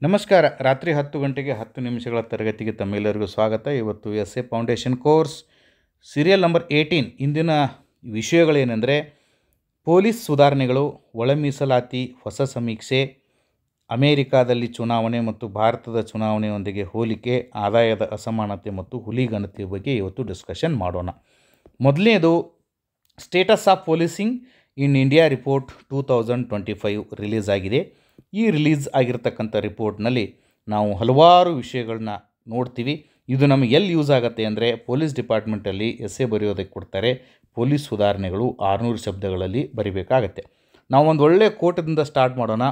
ನಮಸ್ಕಾರ. ರಾತ್ರಿ 10 ಗಂಟೆಗೆ 10 ನಿಮಿಷಗಳ ತರಗತಿಗೆ ತಮ್ಮೆಲ್ಲರಿಗೂ ಸ್ವಾಗತ. ಇವತ್ತು S A foundation course serial number 18. ಇಂದಿನ ವಿಷಯಗಳೇನೆಂದರೆ ಪೊಲೀಸ್ ಸುಧಾರಣೆಗಳು, ಒಳ ಮೀಸಲಾತಿ, ಹೊಸ ಸಮೀಕ್ಷೆ, ಅಮೇರಿಕಾದಲ್ಲಿ ಚುನಾವಣೆ ಮತ್ತು ಭಾರತದ ಚುನಾವಣೆಯೊಂದಿಗೆ ಹೋಲಿಕೆ, ಆದಾಯದ ಅಸಮಾನತೆ ಮತ್ತು ಹುಲಿಗಣತಿ ಬಗ್ಗೆ ಇವತ್ತು ಡಿಸ್ಕಷನ್ ಮಾಡೋಣ. ಮೊದಲನೇದು status of policing in India report 2025 release ಆಗಿದೆ. ಈ ರಿಲೀಸ್ ಆಗಿರ್ತಕ್ಕಂಥ ರಿಪೋರ್ಟ್ನಲ್ಲಿ ನಾವು ಹಲವಾರು ವಿಷಯಗಳನ್ನ ನೋಡ್ತೀವಿ. ಇದು ನಮಗೆ ಎಲ್ಲಿ ಯೂಸ್ ಆಗುತ್ತೆ ಅಂದರೆ, ಪೊಲೀಸ್ ಡಿಪಾರ್ಟ್ಮೆಂಟಲ್ಲಿ ಎಸ್ಸೆ ಬರೆಯೋದಕ್ಕೆ ಕೊಡ್ತಾರೆ. ಪೊಲೀಸ್ ಸುಧಾರಣೆಗಳು 600 ಶಬ್ದಗಳಲ್ಲಿ ಬರಿಬೇಕಾಗತ್ತೆ. ನಾವು ಒಂದು ಒಳ್ಳೆಯ ಕೋಟದಿಂದ ಸ್ಟಾರ್ಟ್ ಮಾಡೋಣ.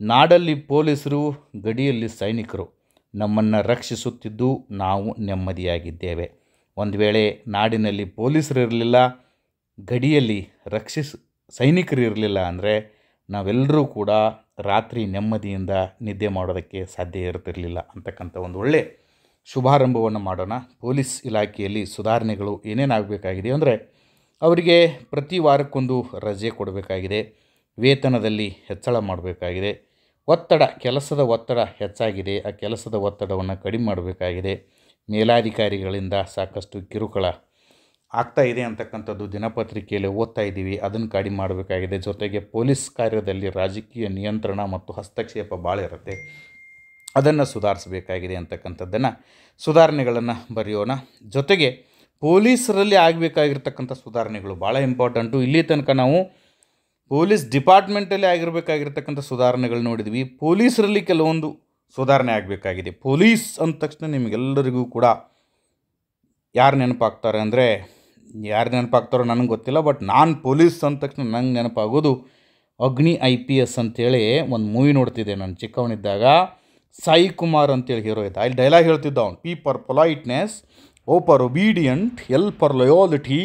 ನಾಡಲ್ಲಿ ಪೊಲೀಸರು, ಗಡಿಯಲ್ಲಿ ಸೈನಿಕರು, ನಮ್ಮನ್ನು ರಕ್ಷಿಸುತ್ತಿದ್ದು ನಾವು ನೆಮ್ಮದಿಯಾಗಿದ್ದೇವೆ. ಒಂದು ವೇಳೆ ನಾಡಿನಲ್ಲಿ ಪೊಲೀಸರು ಇರಲಿಲ್ಲ, ಗಡಿಯಲ್ಲಿ ಸೈನಿಕರು ಇರಲಿಲ್ಲ ಅಂದರೆ ನಾವೆಲ್ಲರೂ ಕೂಡ ರಾತ್ರಿ ನೆಮ್ಮದಿಯಿಂದ ನಿದ್ದೆ ಮಾಡೋದಕ್ಕೆ ಸಾಧ್ಯ ಇರ್ತಿರಲಿಲ್ಲ ಅಂತಕ್ಕಂಥ ಒಂದು ಒಳ್ಳೆಯ ಶುಭಾರಂಭವನ್ನು ಮಾಡೋಣ. ಪೊಲೀಸ್ ಇಲಾಖೆಯಲ್ಲಿ ಸುಧಾರಣೆಗಳು ಏನೇನಾಗಬೇಕಾಗಿದೆ ಅಂದರೆ, ಅವರಿಗೆ ಪ್ರತಿ ವಾರಕ್ಕೊಂದು ರಜೆ ಕೊಡಬೇಕಾಗಿದೆ, ವೇತನದಲ್ಲಿ ಹೆಚ್ಚಳ ಮಾಡಬೇಕಾಗಿದೆ, ಕೆಲಸದ ಒತ್ತಡ ಹೆಚ್ಚಾಗಿದೆ, ಆ ಕೆಲಸದ ಒತ್ತಡವನ್ನು ಕಡಿಮೆ ಮಾಡಬೇಕಾಗಿದೆ, ಮೇಲಾಧಿಕಾರಿಗಳಿಂದ ಸಾಕಷ್ಟು ಕಿರುಕುಳ ಆಗ್ತಾ ಇದೆ ಅಂತಕ್ಕಂಥದ್ದು ದಿನಪತ್ರಿಕೆಯಲ್ಲಿ ಓದ್ತಾ ಇದ್ದೀವಿ, ಅದನ್ನು ಕಡಿಮೆ ಮಾಡಬೇಕಾಗಿದೆ. ಜೊತೆಗೆ ಪೊಲೀಸ್ ಕಾರ್ಯದಲ್ಲಿ ರಾಜಕೀಯ ನಿಯಂತ್ರಣ ಮತ್ತು ಹಸ್ತಕ್ಷೇಪ ಭಾಳ ಇರುತ್ತೆ, ಅದನ್ನು ಸುಧಾರಿಸಬೇಕಾಗಿದೆ ಅಂತಕ್ಕಂಥದ್ದನ್ನು ಸುಧಾರಣೆಗಳನ್ನು ಬರೆಯೋಣ. ಜೊತೆಗೆ ಪೊಲೀಸರಲ್ಲಿ ಆಗಬೇಕಾಗಿರ್ತಕ್ಕಂಥ ಸುಧಾರಣೆಗಳು ಭಾಳ ಇಂಪಾರ್ಟೆಂಟು. ಇಲ್ಲಿ ತನಕ ನಾವು ಪೊಲೀಸ್ ಡಿಪಾರ್ಟ್ಮೆಂಟಲ್ಲಿ ಆಗಿರಬೇಕಾಗಿರ್ತಕ್ಕಂಥ ಸುಧಾರಣೆಗಳು ನೋಡಿದ್ವಿ. ಪೊಲೀಸರಲ್ಲಿ ಕೆಲವೊಂದು ಸುಧಾರಣೆ ಆಗಬೇಕಾಗಿದೆ. ಪೊಲೀಸ್ ಅಂದ ತಕ್ಷಣ ನಿಮಗೆಲ್ಲರಿಗೂ ಕೂಡ ಯಾರು ನೆನಪಾಗ್ತಾರೆ ಅಂದರೆ, ಯಾರು ನೆನಪಾಗ್ತಾರೋ ನನಗೆ ಗೊತ್ತಿಲ್ಲ, ಬಟ್ ನಾನು ಪೊಲೀಸ್ ಅಂದ ತಕ್ಷಣ ನಂಗೆ ನೆನಪಾಗೋದು ಅಗ್ನಿ IPS ಅಂತೇಳಿ ಒಂದು ಮೂವಿ ನೋಡ್ತಿದ್ದೆ ನಾನು ಚಿಕ್ಕವನಿದ್ದಾಗ. ಸಾಯಿ ಕುಮಾರ್ ಅಂತೇಳಿ ಹೀರೋ ಇದ್ದ. ಅಲ್ಲಿ ಡೈಲಾಗ್ ಹೇಳ್ತಿದ್ದ ಅವನು, P for politeness, O for obedient, L for loyalty,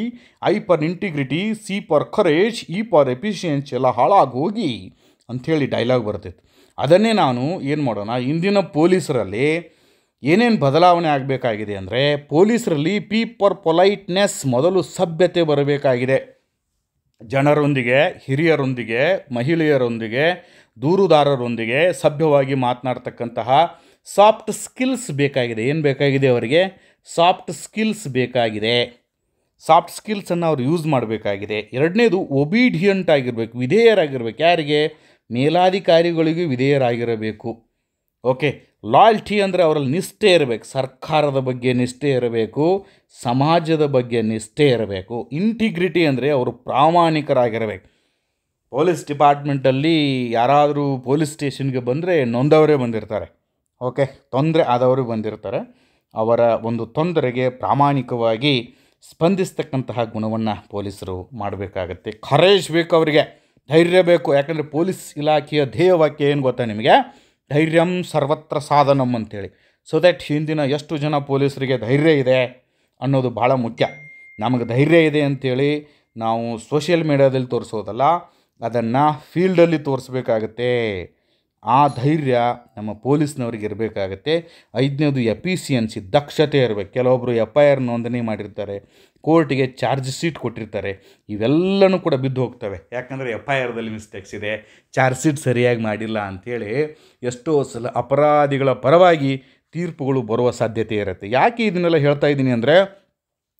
I for integrity, C for courage, E for efficiency, ಎಲ್ಲ ಹಾಳಾಗಿ ಹೋಗಿ ಅಂಥೇಳಿ ಡೈಲಾಗ್ ಬರ್ತಿತ್ತು. ಅದನ್ನೇ ನಾನು ಏನು ಮಾಡೋಣ, ಇಂದಿನ ಪೊಲೀಸರಲ್ಲಿ ಏನೇನು ಬದಲಾವಣೆ ಆಗಬೇಕಾಗಿದೆ ಅಂದರೆ, ಪೊಲೀಸರಲ್ಲಿ P ಫಾರ್ ಪೊಲೈಟ್ನೆಸ್, ಮೊದಲು ಸಭ್ಯತೆ ಬರಬೇಕಾಗಿದೆ. ಜನರೊಂದಿಗೆ, ಹಿರಿಯರೊಂದಿಗೆ, ಮಹಿಳೆಯರೊಂದಿಗೆ, ದೂರುದಾರರೊಂದಿಗೆ ಸಭ್ಯವಾಗಿ ಮಾತನಾಡ್ತಕ್ಕಂತಹ ಸಾಫ್ಟ್ ಸ್ಕಿಲ್ಸ್ ಬೇಕಾಗಿದೆ. ಏನು ಬೇಕಾಗಿದೆ ಅವರಿಗೆ? ಸಾಫ್ಟ್ ಸ್ಕಿಲ್ಸ್ ಬೇಕಾಗಿದೆ. ಸಾಫ್ಟ್ ಸ್ಕಿಲ್ಸನ್ನು ಅವ್ರು ಯೂಸ್ ಮಾಡಬೇಕಾಗಿದೆ. ಎರಡನೇದು ಒಬೀಡಿಯಂಟ್ ಆಗಿರಬೇಕು, ವಿಧೇಯರಾಗಿರ್ಬೇಕು. ಯಾರಿಗೆ? ಮೇಲಾಧಿಕಾರಿಗಳಿಗೂ ವಿಧೇಯರಾಗಿರಬೇಕು. ಓಕೆ. ಲಾಯಲ್ಟಿ ಅಂದರೆ ಅವರಲ್ಲಿ ನಿಷ್ಠೆ ಇರಬೇಕು, ಸರ್ಕಾರದ ಬಗ್ಗೆ ನಿಷ್ಠೆ ಇರಬೇಕು, ಸಮಾಜದ ಬಗ್ಗೆ ನಿಷ್ಠೆ ಇರಬೇಕು. ಇಂಟಿಗ್ರಿಟಿ ಅಂದರೆ ಅವರು ಪ್ರಾಮಾಣಿಕರಾಗಿರಬೇಕು. ಪೊಲೀಸ್ ಡಿಪಾರ್ಟ್ಮೆಂಟಲ್ಲಿ ಯಾರಾದರೂ ಪೊಲೀಸ್ ಸ್ಟೇಷನ್ಗೆ ಬಂದರೆ ನೊಂದವರೇ ಬಂದಿರ್ತಾರೆ. ಓಕೆ, ತೊಂದರೆ ಆದವರು ಬಂದಿರ್ತಾರೆ. ಅವರ ಒಂದು ತೊಂದರೆಗೆ ಪ್ರಾಮಾಣಿಕವಾಗಿ ಸ್ಪಂದಿಸ್ತಕ್ಕಂತಹ ಗುಣವನ್ನು ಪೊಲೀಸರು ಮಾಡಬೇಕಾಗತ್ತೆ. ಕರೇಜ್ ಬೇಕು ಅವರಿಗೆ, ಧೈರ್ಯ ಬೇಕು. ಯಾಕಂದರೆ ಪೊಲೀಸ್ ಇಲಾಖೆಯ ಧ್ಯೇಯವಾಕ್ಯ ಏನು ಗೊತ್ತಾ ನಿಮಗೆ? ಧೈರ್ಯಂ ಸರ್ವತ್ರ ಸಾಧನಂ ಅಂತೇಳಿ. ಸೊ ದ್ಯಾಟ್ ಹಿಂದಿನ ಎಷ್ಟು ಜನ ಪೊಲೀಸರಿಗೆ ಧೈರ್ಯ ಇದೆ ಅನ್ನೋದು ಭಾಳ ಮುಖ್ಯ. ನಮಗೆ ಧೈರ್ಯ ಇದೆ ಅಂಥೇಳಿ ನಾವು ಸೋಷಿಯಲ್ ಮೀಡಿಯಾದಲ್ಲಿ ತೋರಿಸೋದಲ್ಲ, ಅದನ್ನು ಫೀಲ್ಡಲ್ಲಿ ತೋರಿಸ್ಬೇಕಾಗತ್ತೆ. ಆ ಧೈರ್ಯ ನಮ್ಮ ಪೊಲೀಸ್ನವ್ರಿಗೆ ಇರಬೇಕಾಗತ್ತೆ. 5ನೇದು ಎಫಿಷಿಯನ್ಸಿ, ದಕ್ಷತೆ ಇರಬೇಕು. ಕೆಲವೊಬ್ಬರು FIR ನೋಂದಣಿ ಮಾಡಿರ್ತಾರೆ, ಕೋರ್ಟಿಗೆ ಚಾರ್ಜ್ ಶೀಟ್ ಕೊಟ್ಟಿರ್ತಾರೆ, ಇವೆಲ್ಲನೂ ಕೂಡ ಬಿದ್ದು ಹೋಗ್ತವೆ. ಯಾಕಂದರೆ FIRದಲ್ಲಿ ಮಿಸ್ಟೇಕ್ಸ್ ಇದೆ, ಚಾರ್ಜ್ ಶೀಟ್ ಸರಿಯಾಗಿ ಮಾಡಿಲ್ಲ ಅಂಥೇಳಿ ಎಷ್ಟೋ ಸಲ ಅಪರಾಧಿಗಳ ಪರವಾಗಿ ತೀರ್ಪುಗಳು ಬರುವ ಸಾಧ್ಯತೆ ಇರುತ್ತೆ. ಯಾಕೆ ಇದನ್ನೆಲ್ಲ ಹೇಳ್ತಾ ಇದ್ದೀನಿ ಅಂದರೆ,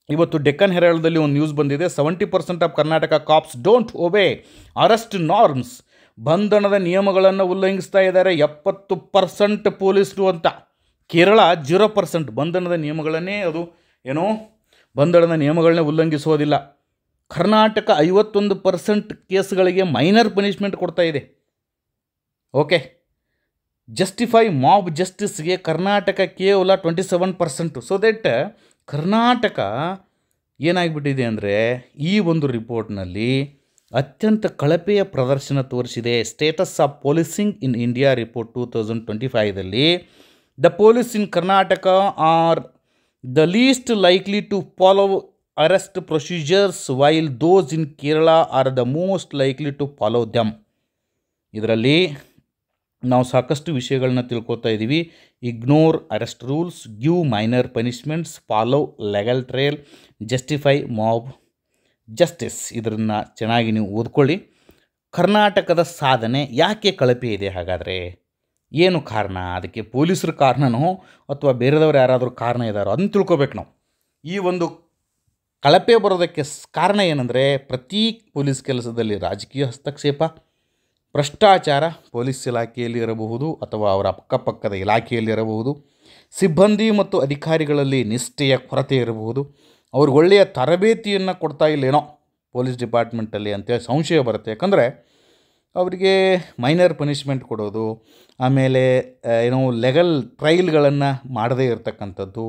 ಇವತ್ತು ಡೆಕ್ಕನ್ ಹೆರಾಲ್ಡ್ದಲ್ಲಿ ಒಂದು ನ್ಯೂಸ್ ಬಂದಿದೆ. 70% of Karnataka cops don't ಒಬೇ arrest norms. ಬಂಧನದ ನಿಯಮಗಳನ್ನು ಉಲ್ಲಂಘಿಸ್ತಾ ಇದ್ದಾರೆ 70% ಪೊಲೀಸರು ಅಂತ. ಕೇರಳ 0%. ಬಂಧನದ ನಿಯಮಗಳನ್ನೇ ಬಂಧನದ ನಿಯಮಗಳನ್ನೇ ಉಲ್ಲಂಘಿಸೋದಿಲ್ಲ. ಕರ್ನಾಟಕ 51% ಕೇಸ್ಗಳಿಗೆ ಮೈನರ್ ಪನಿಷ್ಮೆಂಟ್ ಕೊಡ್ತಾ ಇದೆ. ಓಕೆ. ಜಸ್ಟಿಫೈ ಮಾಬ್ ಜಸ್ಟಿಸ್ಗೆ ಕರ್ನಾಟಕ ಕೇವಲ 27%. ಸೊ ದಟ್ ಕರ್ನಾಟಕ ಏನಾಗಿಬಿಟ್ಟಿದೆ ಅಂದರೆ, ಈ ಒಂದು ರಿಪೋರ್ಟ್ನಲ್ಲಿ ಅತ್ಯಂತ ಕಳಪೆಯ ಪ್ರದರ್ಶನ ತೋರಿಸಿದೆ. Status of policing in India report 2025ದಲ್ಲಿ the police in Karnataka are the least likely to follow arrest procedures while those in Kerala are the most likely to follow them. ಇದರಲ್ಲಿ ನಾವು ಸಾಕಷ್ಟು ವಿಷಯಗಳನ್ನ ತಿಳ್ಕೊತಾ ಇದ್ದೀವಿ. Ignore arrest rules, give minor punishments, follow legal trail, justify mob justice. ಇದನ್ನು ಚೆನ್ನಾಗಿ ನೀವು ಓದ್ಕೊಳ್ಳಿ. ಕರ್ನಾಟಕದ ಸಾಧನೆ ಯಾಕೆ ಕಳಪೆ ಇದೆ ಹಾಗಾದರೆ? ಏನು ಕಾರಣ? ಅದಕ್ಕೆ ಪೊಲೀಸರ ಕಾರಣನೋ ಅಥವಾ ಬೇರೆದವ್ರು ಯಾರಾದರೂ ಕಾರಣ ಇದ್ದಾರೋ ಅದನ್ನು ತಿಳ್ಕೊಬೇಕು ನಾವು. ಈ ಒಂದು ಕಳಪೆ ಬರೋದಕ್ಕೆ ಕಾರಣ ಏನಂದರೆ, ಪ್ರತಿ ಪೊಲೀಸ್ ಕೆಲಸದಲ್ಲಿ ರಾಜಕೀಯ ಹಸ್ತಕ್ಷೇಪ, ಭ್ರಷ್ಟಾಚಾರ ಪೊಲೀಸ್ ಇಲಾಖೆಯಲ್ಲಿ ಇರಬಹುದು ಅಥವಾ ಅವರ ಅಕ್ಕಪಕ್ಕದ ಇಲಾಖೆಯಲ್ಲಿ ಇರಬಹುದು, ಸಿಬ್ಬಂದಿ ಮತ್ತು ಅಧಿಕಾರಿಗಳಲ್ಲಿ ನಿಷ್ಠೆಯ ಕೊರತೆ ಇರಬಹುದು, ಅವ್ರಿಗೆ ಒಳ್ಳೆಯ ತರಬೇತಿಯನ್ನು ಕೊಡ್ತಾ ಇಲ್ಲೇನೋ ಪೊಲೀಸ್ ಡಿಪಾರ್ಟ್ಮೆಂಟಲ್ಲಿ ಅಂತೇಳಿ ಸಂಶಯ ಬರುತ್ತೆ. ಯಾಕಂದರೆ ಅವರಿಗೆ ಮೈನರ್ ಪನಿಷ್ಮೆಂಟ್ ಕೊಡೋದು, ಆಮೇಲೆ ಲೆಗಲ್ ಟ್ರಯಲ್ಗಳನ್ನು ಮಾಡದೇ ಇರತಕ್ಕಂಥದ್ದು,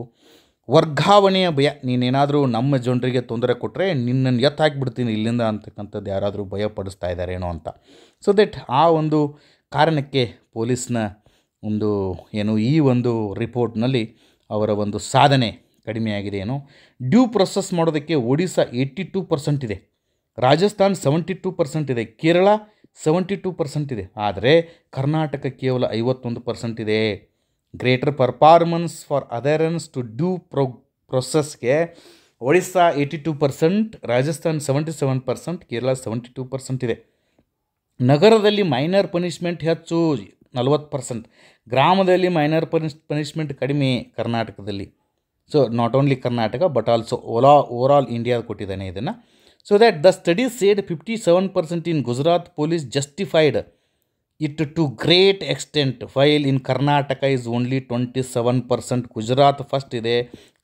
ವರ್ಗಾವಣೆಯ ಭಯ, ನೀನೇನಾದರೂ ನಮ್ಮ ಜನರಿಗೆ ತೊಂದರೆ ಕೊಟ್ಟರೆ ನಿನ್ನನ್ನು ಎತ್ತು ಹಾಕಿಬಿಡ್ತೀನಿ ಇಲ್ಲಿಂದ ಅಂತಕ್ಕಂಥದ್ದು ಯಾರಾದರೂ ಭಯಪಡಿಸ್ತಾ ಇದ್ದಾರೇನೋ ಅಂತ. ಸೊ ದಟ್ ಆ ಒಂದು ಕಾರಣಕ್ಕೆ ಪೊಲೀಸ್ನ ಒಂದು ಈ ಒಂದು ರಿಪೋರ್ಟ್ನಲ್ಲಿ ಅವರ ಒಂದು ಸಾಧನೆ ಕಡಿಮೆಯಾಗಿದೆ. ಡ್ಯೂ ಪ್ರೊಸೆಸ್ ಮಾಡೋದಕ್ಕೆ ಒಡಿಶಾ 82% ಇದೆ, ರಾಜಸ್ಥಾನ್ 72% ಇದೆ, ಕೇರಳ 72% ಇದೆ, ಆದರೆ ಕರ್ನಾಟಕ ಕೇವಲ 51% ಇದೆ. Greater performance for adherence to due ಪ್ರೊಸೆಸ್ಗೆ ಒಡಿಶಾ 82%, ರಾಜಸ್ಥಾನ್ 77%, ಕೇರಳ 72% ಇದೆ. ನಗರದಲ್ಲಿ ಮೈನರ್ ಪನಿಷ್ಮೆಂಟ್ ಹೆಚ್ಚು 40%, ಗ್ರಾಮದಲ್ಲಿ ಮೈನರ್ ಪನಿಷ್ಮೆಂಟ್ ಕಡಿಮೆ ಕರ್ನಾಟಕದಲ್ಲಿ. So not only Karnataka but also overall India ಕೊಟ್ಟಿದ್ದಾನೆ ಇದನ್ನು. So that the study said 57% in Gujarat police justified it to great extent, while in Karnataka is only 27%. Gujarat first ಇದೆ,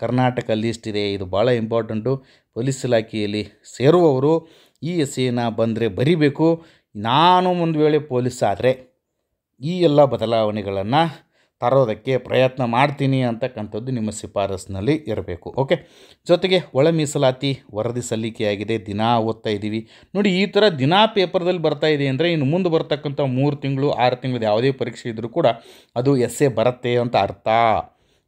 ಕರ್ನಾಟಕ ಲೀಸ್ಟ್ ಇದೆ. ಇದು ಭಾಳ ಇಂಪಾರ್ಟೆಂಟು. ಪೊಲೀಸ್ ಇಲಾಖೆಯಲ್ಲಿ ಸೇರುವವರು ಈ ಎಸೆಯನ್ನು ಬಂದರೆ ಬರಿಬೇಕು. ನಾನು ಒಂದು ವೇಳೆ ಪೊಲೀಸ್ ಆದರೆ ಈ ಎಲ್ಲ ಬದಲಾವಣೆಗಳನ್ನು ತರೋದಕ್ಕೆ ಪ್ರಯತ್ನ ಮಾಡ್ತೀನಿ ಅಂತಕ್ಕಂಥದ್ದು ನಿಮ್ಮ ಶಿಫಾರಸ್ಸಿನಲ್ಲಿ ಇರಬೇಕು. ಓಕೆ, ಜೊತೆಗೆ ಒಳ ಮೀಸಲಾತಿ ವರದಿ ಸಲ್ಲಿಕೆಯಾಗಿದೆ, ದಿನ ಓದ್ತಾ ಇದ್ದೀವಿ ನೋಡಿ. ಈ ಥರ ದಿನ ಪೇಪರ್ದಲ್ಲಿ ಬರ್ತಾ ಇದೆ ಅಂದರೆ ಇನ್ನು ಮುಂದೆ ಬರ್ತಕ್ಕಂಥ 3 ತಿಂಗಳು 6 ತಿಂಗಳದ್ದು ಯಾವುದೇ ಪರೀಕ್ಷೆ ಇದ್ದರೂ ಕೂಡ ಅದು ಎಸ್ಸೆ ಬರುತ್ತೆ ಅಂತ ಅರ್ಥ.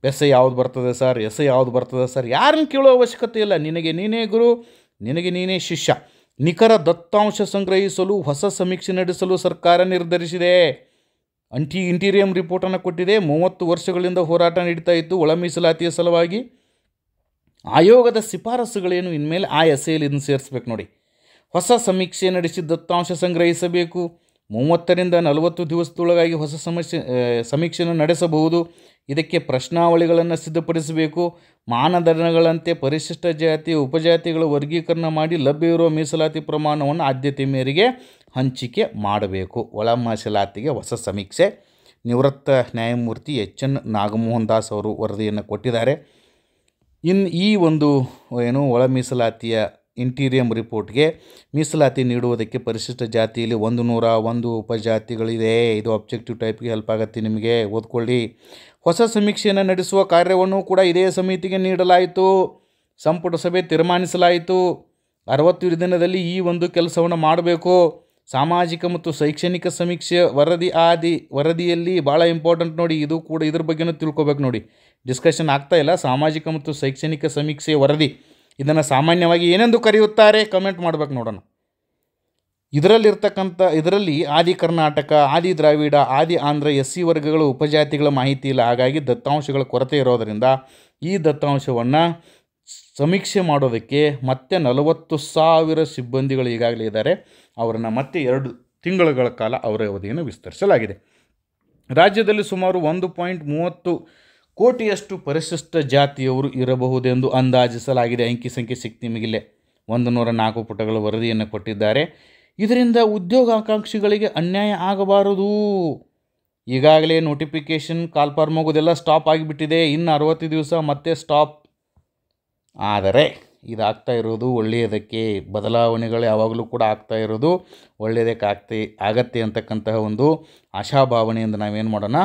ಎಸ್ಸೆ ಯಾವುದು ಬರ್ತದೆ ಸರ್, ಎಸ್ಸೆ ಯಾವುದು ಬರ್ತದೆ ಸರ್, ಯಾರನ್ನು ಕೇಳೋ ಅವಶ್ಯಕತೆ ಇಲ್ಲ. ನಿನಗೆ ನೀನೇ ಗುರು, ನಿನಗೆ ನೀನೇ ಶಿಷ್ಯ. ನಿಖರ ದತ್ತಾಂಶ ಸಂಗ್ರಹಿಸಲು ಹೊಸ ಸಮೀಕ್ಷೆ ನಡೆಸಲು ಸರ್ಕಾರ ನಿರ್ಧರಿಸಿದೆ. ಇಂಟೀರಿಯಂ ರಿಪೋರ್ಟನ್ನು ಕೊಟ್ಟಿದೆ. 30 ವರ್ಷಗಳಿಂದ ಹೋರಾಟ ನಡೀತಾ ಇತ್ತು ಒಳ ಮೀಸಲಾತಿಯ ಸಲುವಾಗಿ. ಆಯೋಗದ ಶಿಫಾರಸುಗಳೇನು? ಇನ್ಮೇಲೆ ಆ ಎಸ್ಸೆಯಲ್ಲಿ ಇದನ್ನು ಸೇರಿಸ್ಬೇಕು ನೋಡಿ. ಹೊಸ ಸಮೀಕ್ಷೆ ನಡೆಸಿ ದತ್ತಾಂಶ ಸಂಗ್ರಹಿಸಬೇಕು. 30ರಿಂದ 40 ದಿವಸದೊಳಗಾಗಿ ಹೊಸ ಸಮೀಕ್ಷೆಯನ್ನು ನಡೆಸಬಹುದು. ಇದಕ್ಕೆ ಪ್ರಶ್ನಾವಳಿಗಳನ್ನು ಸಿದ್ಧಪಡಿಸಬೇಕು. ಮಾನದಂಡಗಳಂತೆ ಪರಿಶಿಷ್ಟ ಜಾತಿ ಉಪಜಾತಿಗಳ ವರ್ಗೀಕರಣ ಮಾಡಿ ಲಭ್ಯವಿರುವ ಮೀಸಲಾತಿ ಪ್ರಮಾಣವನ್ನು ಆದ್ಯತೆ ಮೇರೆಗೆ ಹಂಚಿಕೆ ಮಾಡಬೇಕು. ಒಳ ಮೀಸಲಾತಿಗೆ ಹೊಸ ಸಮೀಕ್ಷೆ. ನಿವೃತ್ತ ನ್ಯಾಯಮೂರ್ತಿ ಎಚ್.ಎನ್. ನಾಗಮೋಹನ್ ದಾಸ್ ಅವರು ವರದಿಯನ್ನು ಕೊಟ್ಟಿದ್ದಾರೆ. ಈ ಒಂದು ಒಳ ಮೀಸಲಾತಿಯ ಇಂಟೀರಿಯಂ ರಿಪೋರ್ಟ್ಗೆ ಮೀಸಲಾತಿ ನೀಡುವುದಕ್ಕೆ ಪರಿಶಿಷ್ಟ ಜಾತಿಯಲ್ಲಿ 101 ಉಪಜಾತಿಗಳಿದೆ. ಇದು ಆಬ್ಜೆಕ್ಟಿವ್ ಟೈಪ್ಗೆ ಹೆಲ್ಪ್ ಆಗುತ್ತೆ, ನಿಮಗೆ ಓದ್ಕೊಳ್ಳಿ. ಹೊಸ ಸಮೀಕ್ಷೆಯನ್ನು ನಡೆಸುವ ಕಾರ್ಯವನ್ನು ಕೂಡ ಇದೇ ಸಮಿತಿಗೆ ನೀಡಲಾಯಿತು. ಸಂಪುಟ ಸಭೆ ತೀರ್ಮಾನಿಸಲಾಯಿತು 60 ದಿನದಲ್ಲಿ ಈ ಒಂದು ಕೆಲಸವನ್ನು ಮಾಡಬೇಕು. ಸಾಮಾಜಿಕ ಮತ್ತು ಶೈಕ್ಷಣಿಕ ಸಮೀಕ್ಷೆ ವರದಿಯಲ್ಲಿ ಭಾಳ ಇಂಪಾರ್ಟೆಂಟ್ ನೋಡಿ. ಇದು ಕೂಡ ಇದ್ರ ಬಗ್ಗೆನೂ ತಿಳ್ಕೊಬೇಕು ನೋಡಿ. ಡಿಸ್ಕಷನ್ ಆಗ್ತಾ ಇಲ್ಲ. ಸಾಮಾಜಿಕ ಮತ್ತು ಶೈಕ್ಷಣಿಕ ಸಮೀಕ್ಷೆ ವರದಿ, ಇದನ್ನು ಸಾಮಾನ್ಯವಾಗಿ ಏನೆಂದು ಕರೆಯುತ್ತಾರೆ? ಕಮೆಂಟ್ ಮಾಡ್ಬೇಕು ನೋಡೋಣ. ಇದರಲ್ಲಿ ಆದಿ ಕರ್ನಾಟಕ, ಆದಿ ದ್ರಾವಿಡ, ಆದಿ ಆಂಧ್ರ, SC ವರ್ಗಗಳ ಉಪಜಾತಿಗಳ ಮಾಹಿತಿ ಇಲ್ಲ. ಹಾಗಾಗಿ ದತ್ತಾಂಶಗಳ ಕೊರತೆ ಇರೋದರಿಂದ ಈ ದತ್ತಾಂಶವನ್ನು ಸಮೀಕ್ಷೆ ಮಾಡೋದಕ್ಕೆ ಮತ್ತೆ 40,000 ಸಿಬ್ಬಂದಿಗಳು ಈಗಾಗಲೇ ಇದ್ದಾರೆ. ಅವರನ್ನು ಮತ್ತೆ 2 ತಿಂಗಳುಗಳ ಕಾಲ ಅವರ ಅವಧಿಯನ್ನು ವಿಸ್ತರಿಸಲಾಗಿದೆ. ರಾಜ್ಯದಲ್ಲಿ ಸುಮಾರು 1.30 ಕೋಟಿಯಷ್ಟು ಪರಿಶಿಷ್ಟ ಜಾತಿಯವರು ಇರಬಹುದೆಂದು ಅಂದಾಜಿಸಲಾಗಿದೆ. ಅಂಕಿ ಸಂಖ್ಯೆ ಸಿಕ್ತು ನಿಮಗಿಲ್ಲೇ. 104 ಪುಟಗಳ ವರದಿಯನ್ನು ಕೊಟ್ಟಿದ್ದಾರೆ. ಇದರಿಂದ ಉದ್ಯೋಗಾಕಾಂಕ್ಷಿಗಳಿಗೆ ಅನ್ಯಾಯ ಆಗಬಾರದು. ಈಗಾಗಲೇ ನೋಟಿಫಿಕೇಷನ್ ಕಾಲ್ಫಾರ್ಮ್ ಹೋಗೋದೆಲ್ಲ ಸ್ಟಾಪ್ ಆಗಿಬಿಟ್ಟಿದೆ. ಇನ್ನು 60 ದಿವಸ ಮತ್ತೆ ಸ್ಟಾಪ್. ಆದರೆ ಇದಾಗ್ತಾ ಇರೋದು ಒಳ್ಳೆಯದಕ್ಕೆ. ಬದಲಾವಣೆಗಳು ಯಾವಾಗಲೂ ಕೂಡ ಆಗ್ತಾ ಇರೋದು ಒಳ್ಳೆಯದಕ್ಕೆ ಆಗತ್ತೆ ಅಂತಕ್ಕಂತಹ ಒಂದು ಆಶಾಭಾವನೆಯಿಂದ ನಾವೇನು ಮಾಡೋಣ,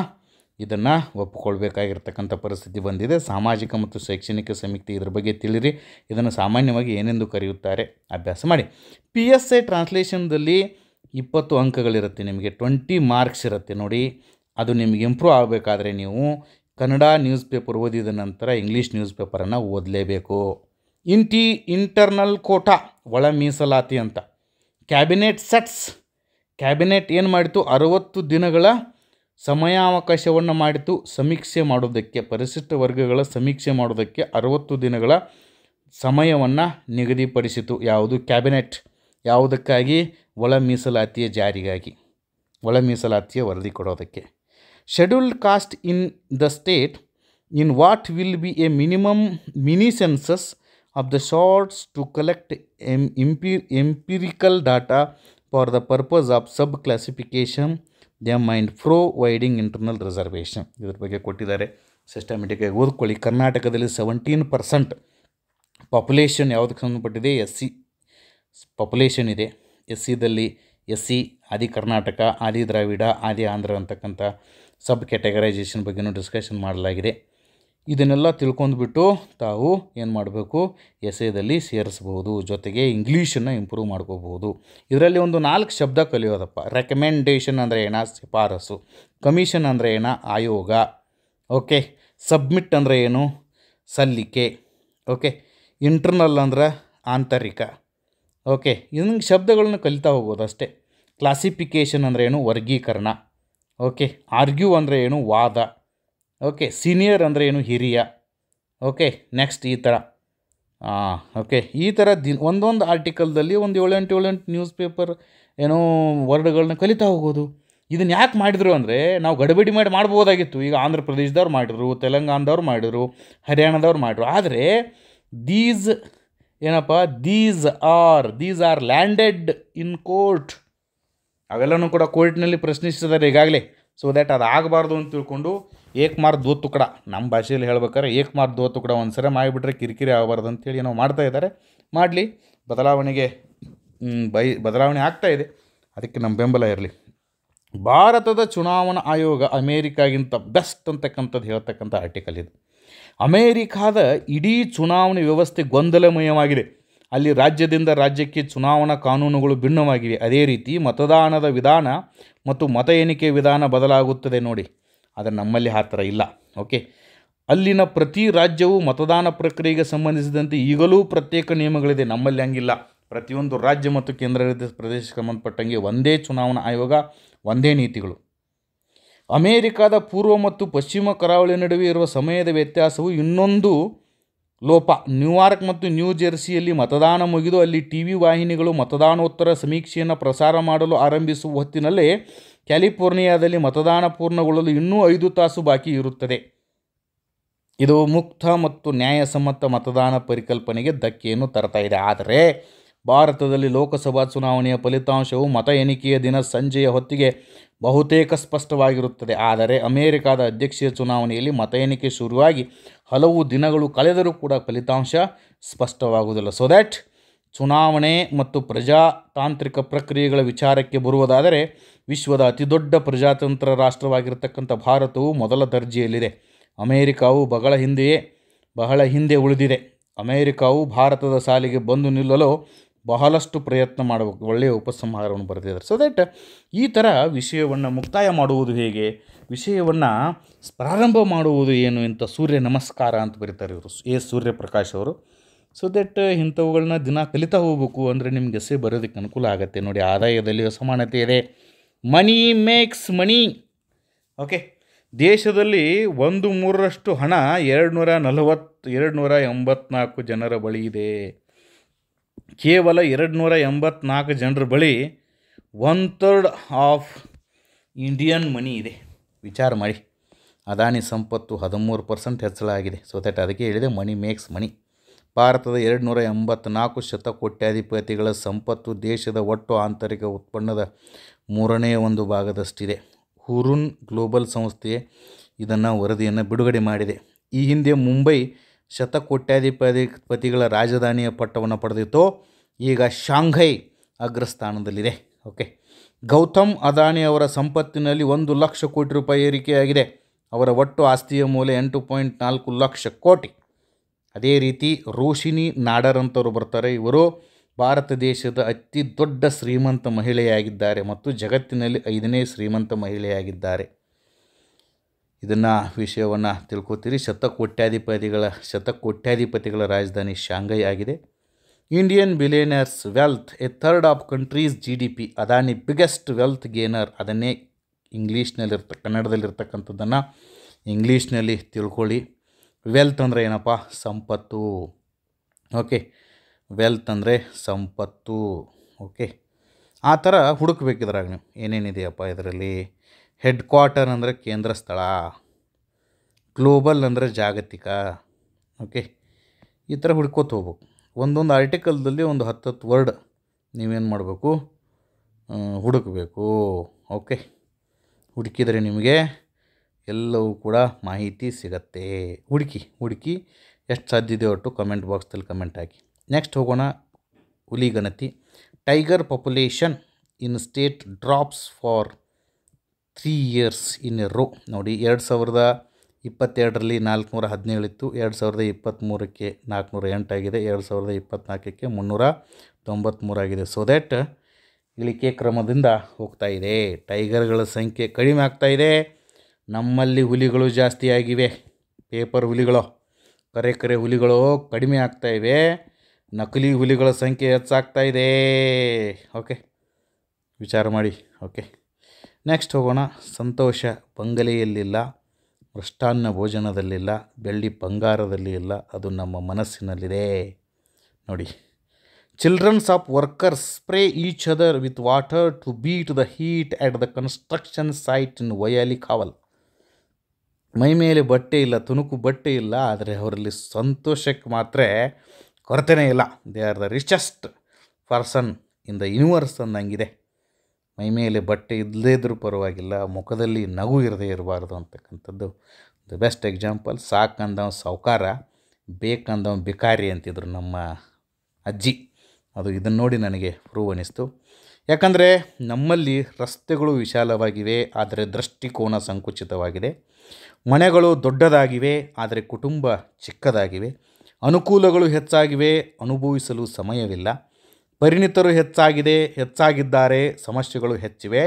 ಇದನ್ನು ಒಪ್ಪಿಕೊಳ್ಬೇಕಾಗಿರ್ತಕ್ಕಂಥ ಪರಿಸ್ಥಿತಿ ಬಂದಿದೆ. ಸಾಮಾಜಿಕ ಮತ್ತು ಶೈಕ್ಷಣಿಕ ಸಮೀಕ್ಷೆ ಇದ್ರ ಬಗ್ಗೆ ತಿಳಿರಿ. ಇದನ್ನು ಸಾಮಾನ್ಯವಾಗಿ ಏನೆಂದು ಕರೆಯುತ್ತಾರೆ ಅಭ್ಯಾಸ ಮಾಡಿ. PSI ಟ್ರಾನ್ಸ್ಲೇಷನ್ದಲ್ಲಿ 20 ಅಂಕಗಳಿರುತ್ತೆ, ನಿಮಗೆ 20 ಮಾರ್ಕ್ಸ್ ಇರುತ್ತೆ ನೋಡಿ. ಅದು ನಿಮಗೆ ಇಂಪ್ರೂವ್ ಆಗಬೇಕಾದ್ರೆ ನೀವು ಕನ್ನಡ ನ್ಯೂಸ್ ಪೇಪರ್ ಓದಿದ ನಂತರ ಇಂಗ್ಲೀಷ್ ನ್ಯೂಸ್ ಪೇಪರನ್ನು ಓದಲೇಬೇಕು. ಇಂಟರ್ನಲ್ ಕೋಟಾ ಒಳ ಮೀಸಲಾತಿ ಅಂತ ಕ್ಯಾಬಿನೆಟ್ ಸೆಟ್ಸ್. ಕ್ಯಾಬಿನೆಟ್ ಏನು ಮಾಡಿತು? 60 ದಿನಗಳ ಸಮಯಾವಕಾಶವನ್ನು ಮಾಡಿತು ಸಮೀಕ್ಷೆ ಮಾಡೋದಕ್ಕೆ. ಪರಿಶಿಷ್ಟ ವರ್ಗಗಳ ಸಮೀಕ್ಷೆ ಮಾಡೋದಕ್ಕೆ 60 ದಿನಗಳ ಸಮಯವನ್ನು ನಿಗದಿಪಡಿಸಿತು. ಯಾವುದು? ಕ್ಯಾಬಿನೆಟ್. ಯಾವುದಕ್ಕಾಗಿ? ಒಳ ಮೀಸಲಾತಿಯ ಜಾರಿಗಾಗಿ, ಒಳ ಮೀಸಲಾತಿಯ ವರದಿ ಕೊಡೋದಕ್ಕೆ. Scheduled cost in the state in what will be a minimum mini census of the sorts to collect empirical data for the purpose of sub classification them and providing internal reservation. ಇದ್ರ ಬಗ್ಗೆ ಕೊಟ್ಟಿದ್ದಾರೆ, systematic ಆಗಿ ಓದ್ಕೊಳ್ಳಿ. ಕರ್ನಾಟಕದಲ್ಲಿ 17% population ಯಾವುದಕ್ಕೆ ಸಂಬಂಧಪಟ್ಟಿದೆ? SC population ಇದೆ. SCದಲ್ಲಿ SC ಆದಿ ಕರ್ನಾಟಕ, ಆದಿ ದ್ರಾವಿಡ, ಆದಿ ಆಂಧ್ರ ಅಂತಕ್ಕಂಥ ಸಬ್ ಕ್ಯಾಟಗರೈಸೇಷನ್ ಬಗ್ಗೆನೂ ಡಿಸ್ಕಷನ್ ಮಾಡಲಾಗಿದೆ. ಇದನ್ನೆಲ್ಲ ತಿಳ್ಕೊಂಡ್ಬಿಟ್ಟು ತಾವು ಏನು ಮಾಡಬೇಕು? ಎಸೆದಲ್ಲಿ ಸೇರಿಸ್ಬೋದು. ಜೊತೆಗೆ ಇಂಗ್ಲೀಷನ್ನು ಇಂಪ್ರೂವ್ ಮಾಡ್ಕೋಬೋದು. ಇದರಲ್ಲಿ ಒಂದು 4 ಶಬ್ದ ಕಲಿಯೋದಪ್ಪ. ರೆಕಮೆಂಡೇಷನ್ ಅಂದರೆ ಏನ? ಶಿಫಾರಸು. ಕಮಿಷನ್ ಅಂದರೆ ಏನ? ಆಯೋಗ. ಓಕೆ. ಸಬ್ಮಿಟ್ ಅಂದರೆ ಏನು? ಸಲ್ಲಿಕೆ. ಓಕೆ. ಇಂಟರ್ನಲ್ ಅಂದ್ರೆ ಆಂತರಿಕ. ಓಕೆ. ಹಿಂಗೆ ಶಬ್ದಗಳನ್ನ ಕಲಿತಾ ಹೋಗೋದು ಅಷ್ಟೇ. ಕ್ಲಾಸಿಫಿಕೇಷನ್ ಅಂದರೆ ಏನು? ವರ್ಗೀಕರಣ. ಓಕೆ. ಆರ್ಗ್ಯೂ ಅಂದರೆ ಏನು? ವಾದ. ಓಕೆ. ಸೀನಿಯರ್ ಅಂದರೆ ಏನು? ಹಿರಿಯ. ಓಕೆ. ನೆಕ್ಸ್ಟ್ ಈ ಥರ ಓಕೆ. ಈ ಥರ ಒಂದೊಂದು ಆರ್ಟಿಕಲ್ದಲ್ಲಿ ಒಂದು 7-8 ನ್ಯೂಸ್ ಪೇಪರ್ ಏನೋ ವರ್ಡ್ಗಳನ್ನ ಕಲಿತಾ ಹೋಗೋದು. ಇದನ್ನು ಯಾಕೆ ಮಾಡಿದ್ರು ಅಂದರೆ, ನಾವು ಗಡಿಬಿಡಿ ಮಾಡ್ಬೋದಾಗಿತ್ತು. ಈಗ ಆಂಧ್ರ ಪ್ರದೇಶದವ್ರು ಮಾಡಿದ್ರು, ತೆಲಂಗಾಣದವ್ರು ಮಾಡಿದ್ರು, ಹರಿಯಾಣದವ್ರು ಮಾಡಿದ್ರು. ಆದರೆ these are landed in court. ಅವೆಲ್ಲನೂ ಕೂಡ ಕೋರ್ಟ್ನಲ್ಲಿ ಪ್ರಶ್ನಿಸಿದ್ದಾರೆ ಈಗಾಗಲೇ. ಸೊ ದ್ಯಾಟ್ ಅದು ಆಗಬಾರ್ದು ಅಂತ ತಿಳ್ಕೊಂಡು ಏಕ್ ಮಾರ್ ದೋ ತುಕಡ, ನಮ್ಮ ಭಾಷೆಯಲ್ಲಿ ಹೇಳ್ಬೇಕಾದ್ರೆ ಏಕ್ ಮಾರ್ ದೋ ತುಕಡ, ಒಂದು ಸರಿ ಮಾಡಿಬಿಟ್ರೆ ಕಿರಿಕಿರಿ ಆಗಬಾರ್ದು ಅಂತೇಳಿ ನಾವು ಮಾಡ್ತಾ ಇದ್ದಾರೆ. ಮಾಡಲಿ, ಬದಲಾವಣೆ ಆಗ್ತಾ ಇದೆ. ಅದಕ್ಕೆ ನಮ್ಮ ಬೆಂಬಲ ಇರಲಿ. ಭಾರತದ ಚುನಾವಣಾ ಆಯೋಗ ಅಮೇರಿಕಾಗಿಂತ ಬೆಸ್ಟ್ ಅಂತಕ್ಕಂಥದ್ದು ಹೇಳ್ತಕ್ಕಂಥ ಆರ್ಟಿಕಲ್ ಇದು. ಅಮೇರಿಕಾದ ಇಡೀ ಚುನಾವಣೆ ವ್ಯವಸ್ಥೆ ಗೊಂದಲಮಯವಾಗಿದೆ. ಅಲ್ಲಿ ರಾಜ್ಯದಿಂದ ರಾಜ್ಯಕ್ಕೆ ಚುನಾವಣಾ ಕಾನೂನುಗಳು ಭಿನ್ನವಾಗಿವೆ. ಅದೇ ರೀತಿ ಮತದಾನದ ವಿಧಾನ ಮತ್ತು ಮತ ಎಣಿಕೆ ವಿಧಾನ ಬದಲಾಗುತ್ತದೆ ನೋಡಿ. ಆದರೆ ನಮ್ಮಲ್ಲಿ ಆ ಥರ ಇಲ್ಲ. ಓಕೆ. ಅಲ್ಲಿನ ಪ್ರತಿ ರಾಜ್ಯವು ಮತದಾನ ಪ್ರಕ್ರಿಯೆಗೆ ಸಂಬಂಧಿಸಿದಂತೆ ಈಗಲೂ ಪ್ರತ್ಯೇಕ ನಿಯಮಗಳಿದೆ. ನಮ್ಮಲ್ಲಿ ಹಂಗಿಲ್ಲ. ಪ್ರತಿಯೊಂದು ರಾಜ್ಯ ಮತ್ತು ಕೇಂದ್ರಾಡಳಿತ ಪ್ರದೇಶಕ್ಕೆ ಸಂಬಂಧಪಟ್ಟಂಗೆ ಒಂದೇ ಚುನಾವಣಾ ಆಯೋಗ, ಒಂದೇ ನೀತಿಗಳು. ಅಮೇರಿಕಾದ ಪೂರ್ವ ಮತ್ತು ಪಶ್ಚಿಮ ಕರಾವಳಿ ನಡುವೆ ಇರುವ ಸಮಯದ ವ್ಯತ್ಯಾಸವು ಇನ್ನೊಂದು ಲೋಪ. ನ್ಯೂಯಾರ್ಕ್ ಮತ್ತು ನ್ಯೂ ಜೆರ್ಸಿಯಲ್ಲಿ ಮತದಾನ ಮುಗಿದು ಅಲ್ಲಿ TV ವಾಹಿನಿಗಳು ಮತದಾನೋತ್ತರ ಸಮೀಕ್ಷೆಯನ್ನು ಪ್ರಸಾರ ಮಾಡಲು ಆರಂಭಿಸುವ ಹೊತ್ತಿನಲ್ಲೇ ಕ್ಯಾಲಿಫೋರ್ನಿಯಾದಲ್ಲಿ ಮತದಾನ ಪೂರ್ಣಗೊಳ್ಳಲು ಇನ್ನೂ 5 ತಾಸು ಬಾಕಿ ಇರುತ್ತದೆ. ಇದು ಮುಕ್ತ ಮತ್ತು ನ್ಯಾಯಸಮ್ಮತ ಮತದಾನ ಪರಿಕಲ್ಪನೆಗೆ ಧಕ್ಕೆಯನ್ನು ತರ್ತಾ ಇದೆ. ಆದರೆ ಭಾರತದಲ್ಲಿ ಲೋಕಸಭಾ ಚುನಾವಣೆಯ ಫಲಿತಾಂಶವು ಮತ ಎಣಿಕೆಯ ದಿನ ಸಂಜೆಯ ಹೊತ್ತಿಗೆ ಬಹುತೇಕ ಸ್ಪಷ್ಟವಾಗಿರುತ್ತದೆ. ಆದರೆ ಅಮೇರಿಕಾದ ಅಧ್ಯಕ್ಷೀಯ ಚುನಾವಣೆಯಲ್ಲಿ ಮತ ಎಣಿಕೆ ಶುರುವಾಗಿ ಹಲವು ದಿನಗಳು ಕಳೆದರೂ ಕೂಡ ಫಲಿತಾಂಶ ಸ್ಪಷ್ಟವಾಗುವುದಿಲ್ಲ. ಸೊ ದ್ಯಾಟ್ ಚುನಾವಣೆ ಮತ್ತು ಪ್ರಜಾತಾಂತ್ರಿಕ ಪ್ರಕ್ರಿಯೆಗಳ ವಿಚಾರಕ್ಕೆ ಬರುವುದಾದರೆ, ವಿಶ್ವದ ಅತಿದೊಡ್ಡ ಪ್ರಜಾತಂತ್ರ ರಾಷ್ಟ್ರವಾಗಿರತಕ್ಕಂಥ ಭಾರತವು ಮೊದಲ ದರ್ಜೆಯಲ್ಲಿದೆ. ಅಮೇರಿಕಾವು ಬಹಳ ಹಿಂದೆ ಉಳಿದಿದೆ. ಅಮೇರಿಕಾವು ಭಾರತದ ಸಾಲಿಗೆ ಬಂದು ನಿಲ್ಲಲು ಬಹಳಷ್ಟು ಪ್ರಯತ್ನ ಮಾಡಬೇಕು. ಒಳ್ಳೆಯ ಉಪಸಂಹಾರವನ್ನು ಬರೆದಿದ್ದಾರೆ. ಸೊ ದ್ಯಾಟ್ ಈ ಥರ ವಿಷಯವನ್ನು ಮುಕ್ತಾಯ ಮಾಡುವುದು ಹೇಗೆ, ವಿಷಯವನ್ನು ಪ್ರಾರಂಭ ಮಾಡುವುದು ಏನು ಅಂತ ಸೂರ್ಯ ನಮಸ್ಕಾರ ಅಂತ ಬರೀತಾರೆ ಇವರು, ಸೂರ್ಯಪ್ರಕಾಶ್ ಅವರು. ಸೊ ದ್ಯಾಟ್ ಇಂಥವುಗಳನ್ನ ದಿನ ಕಲಿತಾ ಹೋಗಬೇಕು. ಅಂದರೆ ನಿಮ್ಗೆ ಎಸ್ಸೆ ಬರೋದಕ್ಕೆ ಅನುಕೂಲ ಆಗುತ್ತೆ. ನೋಡಿ, ಆದಾಯದಲ್ಲಿ ಅಸಮಾನತೆ ಇದೆ. ಮನಿ ಮೇಕ್ಸ್ ಮನಿ. ಓಕೆ. ದೇಶದಲ್ಲಿ 1/3 ಹಣ 284 ಜನರ ಬಳಿ ಇದೆ. ಕೇವಲ 284 ಜನರ ಬಳಿ 1/3 ಆಫ್ ಇಂಡಿಯನ್ ಮನಿ ಇದೆ. ವಿಚಾರ ಮಾಡಿ. ಅದಾನಿ ಸಂಪತ್ತು 13% ಹೆಚ್ಚಳ ಆಗಿದೆ. ಸೊ ದ್ಯಾಟ್ ಅದಕ್ಕೆ ಹೇಳಿದೆ ಮನಿ ಮೇಕ್ಸ್ ಮನಿ. ಭಾರತದ 284 ಶತಕೋಟ್ಯಾಧಿಪತಿಗಳ ಸಂಪತ್ತು ದೇಶದ ಒಟ್ಟು ಆಂತರಿಕ ಉತ್ಪನ್ನದ 1/3 ಭಾಗದಷ್ಟಿದೆ. ಹುರುನ್ ಗ್ಲೋಬಲ್ ಸಂಸ್ಥೆ ಇದನ್ನು ವರದಿಯನ್ನು ಬಿಡುಗಡೆ ಮಾಡಿದೆ. ಈ ಹಿಂದೆ ಮುಂಬೈ ಶತಕೋಟ್ಯಾಧಿಪತಿಗಳ ರಾಜಧಾನಿಯ ಪಟ್ಟವನ್ನು ಪಡೆದಿತ್ತು. ಈಗ ಶಾಂಘೈ ಅಗ್ರಸ್ಥಾನದಲ್ಲಿದೆ. ಓಕೆ. ಗೌತಮ್ ಅದಾನಿ ಅವರ ಸಂಪತ್ತಿನಲ್ಲಿ 1 ಲಕ್ಷ ಕೋಟಿ ರೂಪಾಯಿ ಏರಿಕೆಯಾಗಿದೆ. ಅವರ ಒಟ್ಟು ಆಸ್ತಿಯ ಮೌಲ್ಯ 8.4 ಲಕ್ಷ ಕೋಟಿ. ಅದೇ ರೀತಿ ರೋಶಿನಿ ನಾಡರ್ ಅಂತವರು ಬರ್ತಾರೆ. ಇವರು ಭಾರತ ದೇಶದ ಅತಿ ದೊಡ್ಡ ಶ್ರೀಮಂತ ಮಹಿಳೆಯಾಗಿದ್ದಾರೆ ಮತ್ತು ಜಗತ್ತಿನಲ್ಲಿ 5ನೇ ಶ್ರೀಮಂತ ಮಹಿಳೆಯಾಗಿದ್ದಾರೆ. ಇದನ್ನು ವಿಷಯವನ್ನು ತಿಳ್ಕೊತೀರಿ. ಶತಕೋಟ್ಯಾಧಿಪತಿಗಳ ರಾಜಧಾನಿ ಶಾಂಘೈ ಆಗಿದೆ. Indian billionaires wealth A third of countries GDP. Adani biggest wealth gainer. ಅದನ್ನೇ ಕನ್ನಡದಲ್ಲಿರ್ತಕ್ಕಂಥದ್ದನ್ನು ಇಂಗ್ಲೀಷ್ನಲ್ಲಿ ತಿಳ್ಕೊಳ್ಳಿ. ವೆಲ್ತ್ ಅಂದರೆ ಏನಪ್ಪ? ಸಂಪತ್ತು. ಓಕೆ. ವೆಲ್ತ್ ಅಂದರೆ ಸಂಪತ್ತು. ಓಕೆ. ಆ ಥರ ಹುಡುಕ್ಬೇಕಿದ್ರಾಗ ನೀವು ಏನೇನಿದೆಯಪ್ಪ ಇದರಲ್ಲಿ ಹೆಡ್ ಕ್ವಾರ್ಟರ್ ಅಂದರೆ ಕೇಂದ್ರ ಸ್ಥಳ, ಗ್ಲೋಬಲ್ ಅಂದರೆ ಜಾಗತಿಕ. ಓಕೆ, ಈ ಥರ ಹುಡ್ಕೋತ ಹೋಗ್ಬೇಕು. ಒಂದೊಂದು ಆರ್ಟಿಕಲ್ದಲ್ಲಿ ಒಂದು 10 ವರ್ಡ್ ನೀವೇನು ಮಾಡಬೇಕು, ಹುಡುಕಬೇಕು. ಓಕೆ, ಹುಡುಕಿದರೆ ನಿಮಗೆ ಎಲ್ಲವೂ ಕೂಡ ಮಾಹಿತಿ ಸಿಗತ್ತೆ. ಹುಡುಕಿ ಎಷ್ಟು ಸಾಧ್ಯ ಇದೆ ಒಟ್ಟು ಕಮೆಂಟ್ ಬಾಕ್ಸ್ದಲ್ಲಿ ಕಮೆಂಟ್ ಹಾಕಿ. ನೆಕ್ಸ್ಟ್ ಹೋಗೋಣ, ಹುಲಿ ಗಣತಿ. Tiger population in state drops for 3 years in a row. ನೋಡಿ, 2022ರಲ್ಲಿ 417 ಇತ್ತು, 2023ಕ್ಕೆ 408 ಆಗಿದೆ, 2024ಕ್ಕೆ 393 ಆಗಿದೆ. ಸೊ ದ್ಯಾಟ್ ಇಳಿಕೆ ಕ್ರಮದಿಂದ ಹೋಗ್ತಾ ಇದೆ. ಟೈಗರ್ಗಳ ಸಂಖ್ಯೆ ಕಡಿಮೆ ಆಗ್ತಾ ಇದೆ, ನಮ್ಮಲ್ಲಿ ಹುಲಿಗಳು ಜಾಸ್ತಿ ಆಗಿವೆ. ಪೇಪರ್ ಹುಲಿಗಳು, ಕರೆ ಹುಲಿಗಳು ಕಡಿಮೆ ಆಗ್ತಾ ಇವೆ, ನಕಲಿ ಹುಲಿಗಳ ಸಂಖ್ಯೆ ಹೆಚ್ಚಾಗ್ತಾ ಇದೆ. ಓಕೆ, ವಿಚಾರ ಮಾಡಿ. ಓಕೆ, ನೆಕ್ಸ್ಟ್ ಹೋಗೋಣ. ಸಂತೋಷ ಬಂಗಲೆಯಲ್ಲಿಲ್ಲ, ಮೃಷ್ಟಾನ್ನ ಭೋಜನದಲ್ಲಿಲ್ಲ, ಬೆಳ್ಳಿ ಬಂಗಾರದಲ್ಲಿ ಇಲ್ಲ, ಅದು ನಮ್ಮ ಮನಸ್ಸಿನಲ್ಲಿದೆ. ನೋಡಿ, childrens of workers spray each other with water to beat the heat at the construction site in Vyalikaval. ಮೈ ಮೇಲೆ ಬಟ್ಟೆ ಇಲ್ಲ, ತುಣುಕು ಬಟ್ಟೆ ಇಲ್ಲ, ಆದರೆ ಅವರಲ್ಲಿ ಸಂತೋಷಕ್ಕೆ ಮಾತ್ರ ಕೊರತೆನೇ ಇಲ್ಲ. They are the richest person in the universe ಅಂದಂಗಿದೆ. ಮೈ ಮೇಲೆ ಬಟ್ಟೆ ಇಲ್ಲದೇ ಇದ್ರೂ ಪರವಾಗಿಲ್ಲ, ಮುಖದಲ್ಲಿ ನಗು ಇರದೇ ಇರಬಾರ್ದು ಅಂತಕ್ಕಂಥದ್ದು ದ ಬೆಸ್ಟ್ ಎಕ್ಸಾಂಪಲ್. ಸಾಕಂದವ ಸಾವುಕಾರ, ಬೇಕಂದವ ಬಿಕಾರಿ ಅಂತಿದ್ರು ನಮ್ಮ ಅಜ್ಜಿ. ಅದು ಇದನ್ನು ನೋಡಿ ನನಗೆ ಪ್ರೂವ್ ಅನ್ನಿಸ್ತು. ಯಾಕಂದರೆ ನಮ್ಮಲ್ಲಿ ರಸ್ತೆಗಳು ವಿಶಾಲವಾಗಿವೆ, ಆದರೆ ದೃಷ್ಟಿಕೋನ ಸಂಕುಚಿತವಾಗಿದೆ. ಮನೆಗಳು ದೊಡ್ಡದಾಗಿವೆ, ಆದರೆ ಕುಟುಂಬ ಚಿಕ್ಕದಾಗಿವೆ. ಅನುಕೂಲಗಳು ಹೆಚ್ಚಾಗಿವೆ, ಅನುಭವಿಸಲು ಸಮಯವಿಲ್ಲ. ಪರಿಣಿತರು ಹೆಚ್ಚಾಗಿದ್ದಾರೆ, ಸಮಸ್ಯೆಗಳು ಹೆಚ್ಚಿವೆ.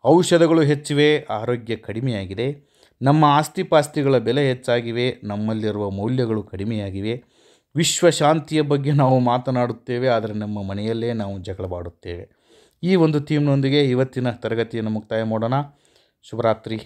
ಔಷಧಗಳು ಹೆಚ್ಚಿವೆ, ಆರೋಗ್ಯ ಕಡಿಮೆಯಾಗಿದೆ. ನಮ್ಮ ಆಸ್ತಿಪಾಸ್ತಿಗಳ ಬೆಲೆ ಹೆಚ್ಚಾಗಿವೆ, ನಮ್ಮಲ್ಲಿರುವ ಮೌಲ್ಯಗಳು ಕಡಿಮೆಯಾಗಿವೆ. ವಿಶ್ವಶಾಂತಿಯ ಬಗ್ಗೆ ನಾವು ಮಾತನಾಡುತ್ತೇವೆ, ಆದರೆ ನಮ್ಮ ಮನೆಯಲ್ಲೇ ನಾವು ಜಗಳವಾಡುತ್ತೇವೆ. ಈ ಒಂದು ಥೀಮ್ನೊಂದಿಗೆ ಇವತ್ತಿನ ತರಗತಿಯನ್ನು ಮುಕ್ತಾಯ ಮಾಡೋಣ. ಶುಭರಾತ್ರಿ.